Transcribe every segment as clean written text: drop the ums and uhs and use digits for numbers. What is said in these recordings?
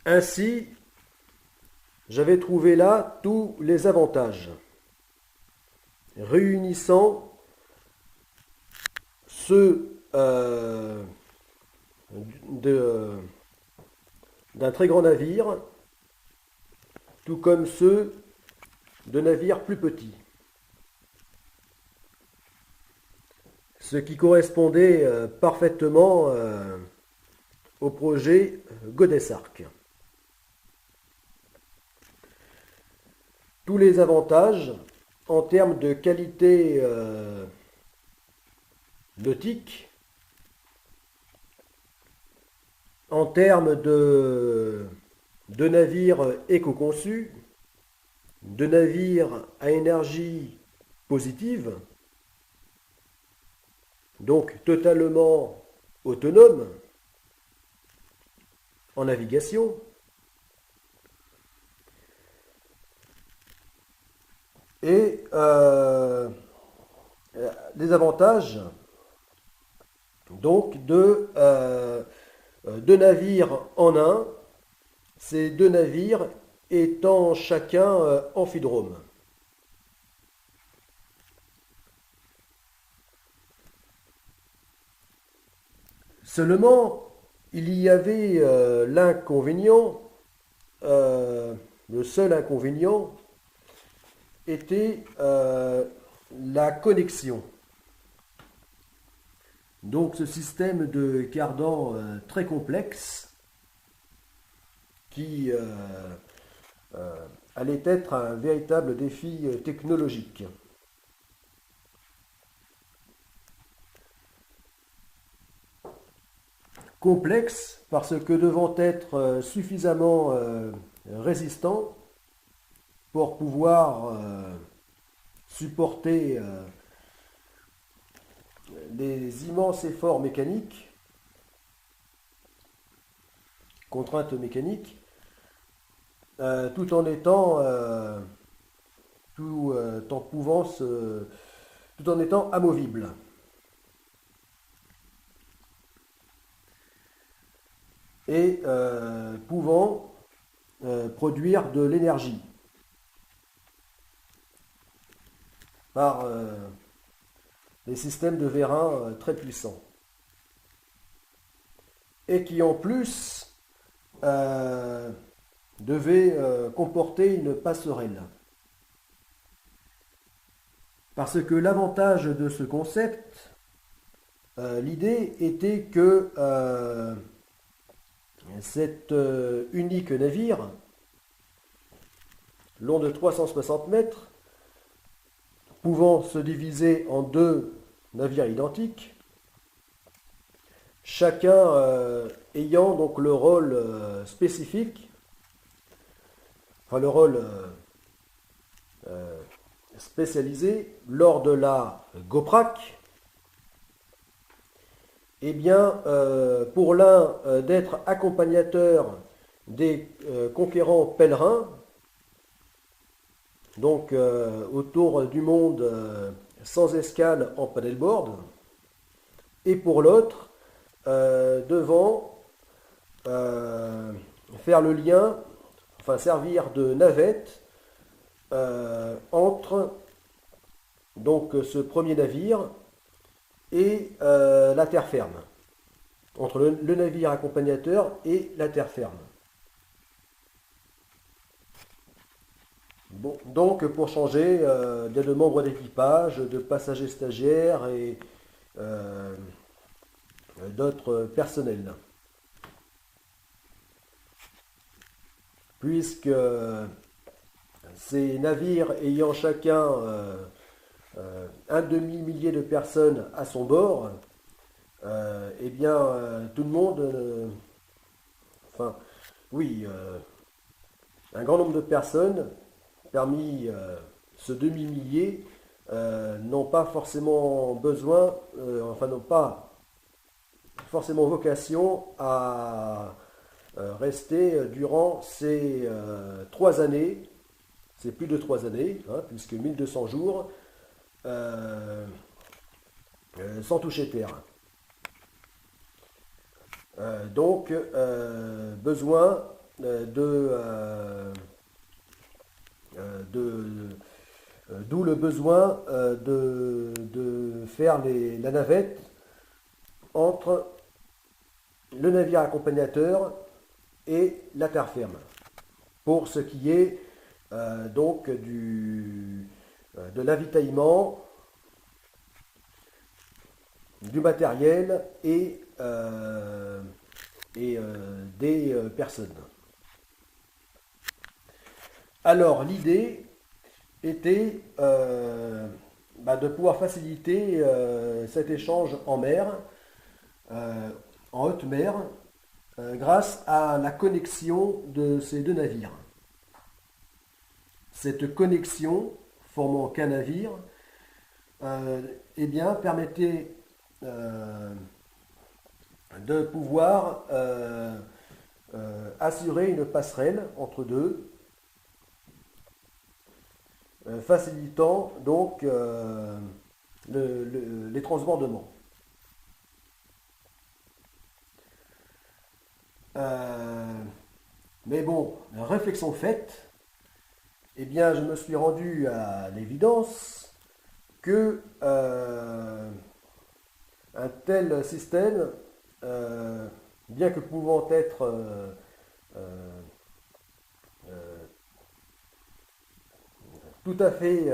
Ainsi, j'avais trouvé là tous les avantages, réunissant ceux d'un très grand navire, tout comme ceux de navires plus petits. Ce qui correspondait parfaitement au projet Godessark. Tous les avantages en termes de qualité nautique, en termes de navires éco-conçus, de navires à énergie positive, donc totalement autonomes en navigation, et les avantages donc de deux navires en un, ces deux navires étant chacun amphidrome. Seulement, il y avait l'inconvénient, le seul inconvénient était la connexion. Donc ce système de cardan très complexe qui allait être un véritable défi technologique. Complexe parce que devant être suffisamment résistant pour pouvoir supporter les immenses efforts mécaniques, contraintes mécaniques, tout en étant tout en étant amovible. Et pouvant produire de l'énergie par des systèmes de vérins très puissants. Et qui en plus devait comporter une passerelle. Parce que l'avantage de ce concept, l'idée était que cet unique navire, long de 360 mètres, pouvant se diviser en deux navires identiques, chacun ayant donc le rôle spécifique, enfin le rôle spécialisé lors de la GOPRAC, eh bien, pour l'un d'être accompagnateur des conquérants pèlerins, donc autour du monde sans escale en paddleboard, et pour l'autre, devant faire le lien, enfin servir de navette entre donc ce premier navire et la terre ferme, entre le navire accompagnateur et la terre ferme. Bon, donc pour changer de membres d'équipage, de passagers stagiaires et d'autres personnels. Puisque ces navires ayant chacun un demi-millier de personnes à son bord, eh bien tout le monde, enfin oui, un grand nombre de personnes parmi ce demi-millier n'ont pas forcément besoin, enfin n'ont pas forcément vocation à rester durant ces 3 années, c'est plus de 3 années, hein, puisque 1200 jours, sans toucher terre. Donc, besoin d'où le besoin de faire la navette entre le navire accompagnateur et la terre ferme, pour ce qui est donc de l'avitaillement, du matériel et des personnes. Alors l'idée était de pouvoir faciliter cet échange en mer, en haute mer, grâce à la connexion de ces deux navires. Cette connexion formant qu'un navire permettait de pouvoir assurer une passerelle entre deux, facilitant donc les transbordements. Mais bon, réflexion faite, eh bien, je me suis rendu à l'évidence que un tel système, bien que pouvant être tout à fait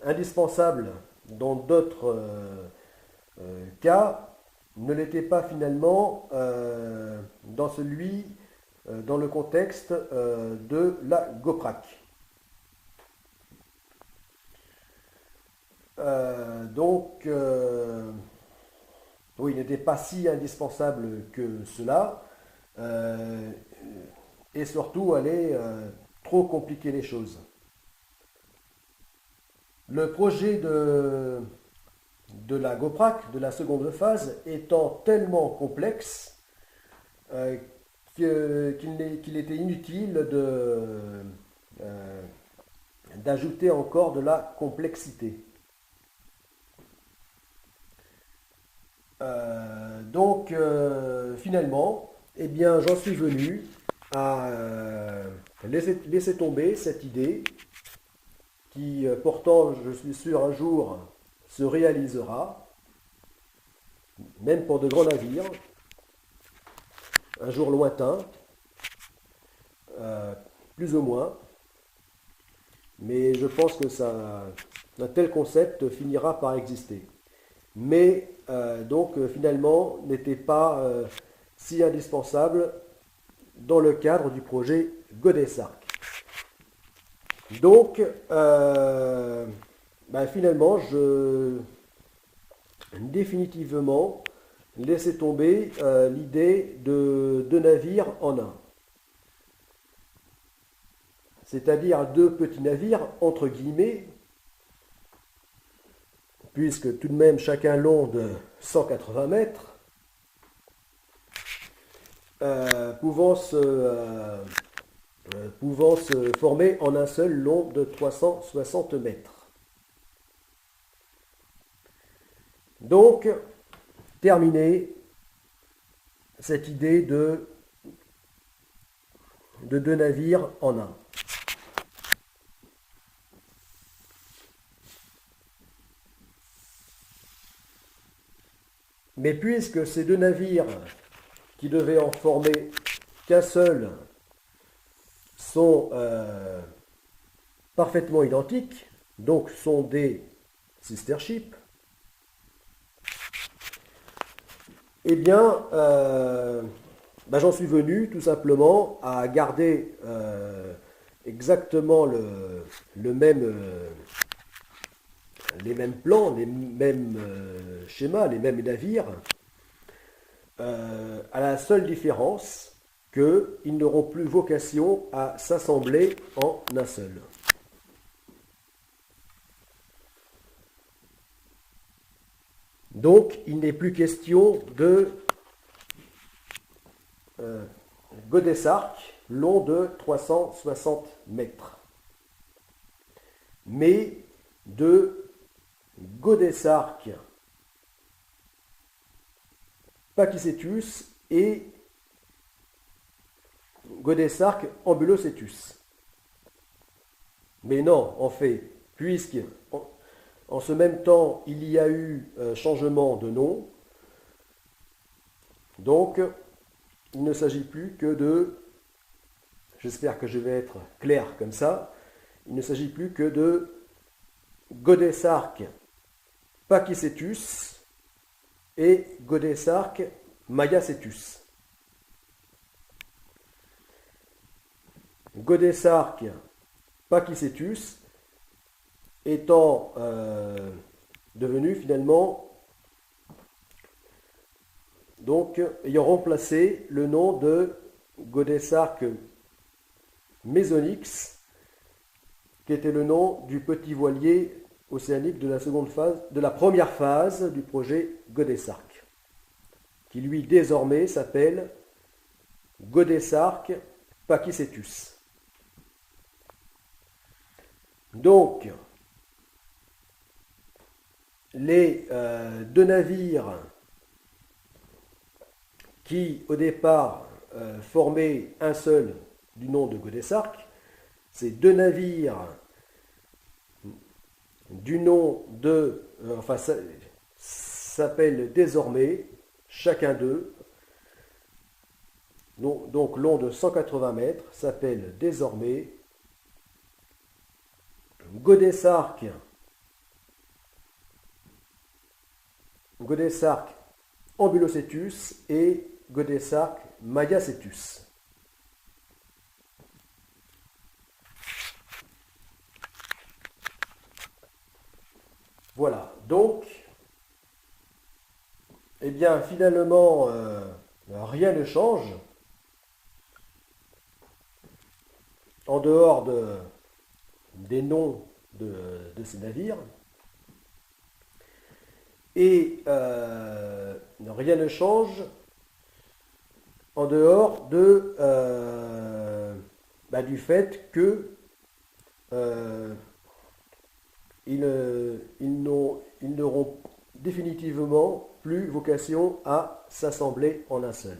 indispensable dans d'autres cas, ne l'était pas finalement dans le contexte de la GOPRAC. Oui, il n'était pas si indispensable que cela, et surtout allait trop compliquer les choses. Le projet de la GOPRAC, de la seconde phase, étant tellement complexe qu'il était inutile d'ajouter encore de la complexité. Finalement, eh bien, j'en suis venu à laisser tomber cette idée qui, pourtant, je suis sûr, un jour se réalisera, même pour de grands navires, un jour lointain, plus ou moins, mais je pense que un tel concept finira par exister. Mais finalement n'était pas si indispensable dans le cadre du projet Godessarc. Donc finalement je définitivement laissé tomber l'idée de deux navires en un. C'est-à-dire deux petits navires entre guillemets, puisque tout de même chacun long de 180 mètres, pouvant se former en un seul long de 360 mètres. Donc, terminer cette idée de deux navires en un. Mais puisque ces deux navires qui devaient en former qu'un seul sont parfaitement identiques, donc sont des sister ships, eh bien, j'en suis venu tout simplement à garder exactement les mêmes plans, les mêmes schémas, les mêmes navires, à la seule différence qu'ils n'auront plus vocation à s'assembler en un seul. Donc, il n'est plus question de Godessarc, long de 360 mètres, mais de Godessarc Pakicetus et Godesarque ambulocetus. Mais non, en fait, puisque en ce même temps, il y a eu changement de nom, donc il ne s'agit plus que de, j'espère que je vais être clair comme ça, il ne s'agit plus que de Godesarque pachycetus et Godesarque mayacetus. Godesarque pachycetus étant devenu finalement, donc ayant remplacé le nom de Godesarque mesonyx, qui était le nom du petit voilier océanique de la première phase du projet Godesarque, qui lui désormais s'appelle Godesarque pachycetus. Donc, les deux navires qui, au départ, formaient un seul du nom de Godesarque, ces deux navires du nom de... s'appellent désormais, chacun d'eux, donc long de 180 mètres, s'appelle désormais Godesarque ambulocetus et Godesarque mayacetus. Voilà, donc, eh bien, finalement, rien ne change, en dehors des noms de ces navires, et rien ne change en dehors du fait que ils n'auront définitivement plus vocation à s'assembler en un seul.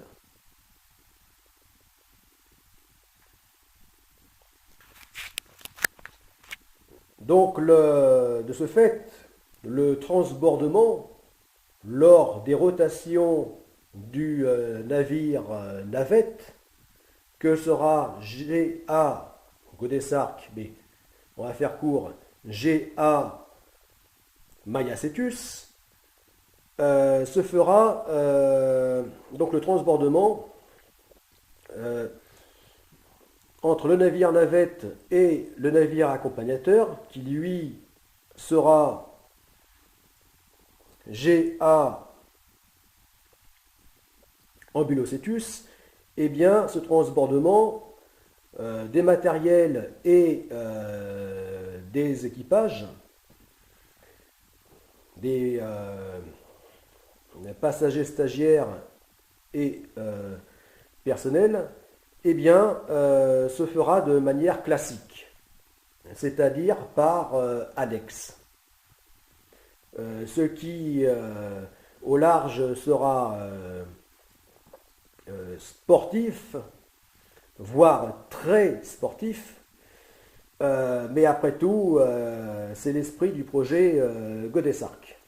Donc, de ce fait, le transbordement, lors des rotations du navire navette, que sera GA, Godesarque, mais on va faire court, GA mayacetus, se fera donc le transbordement entre le navire navette et le navire accompagnateur, qui lui sera GA ambulocetus. Eh bien, ce transbordement des matériels et des équipages, des passagers stagiaires et personnels, eh bien, se fera de manière classique, c'est-à-dire par annexe. Ce qui, au large, sera sportif, voire très sportif, mais après tout, c'est l'esprit du projet Godesarque.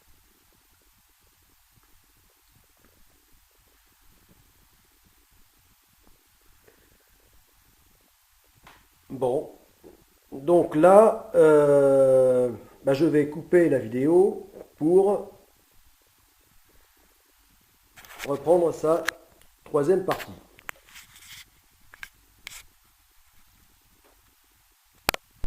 Bon, donc là, je vais couper la vidéo pour reprendre sa troisième partie.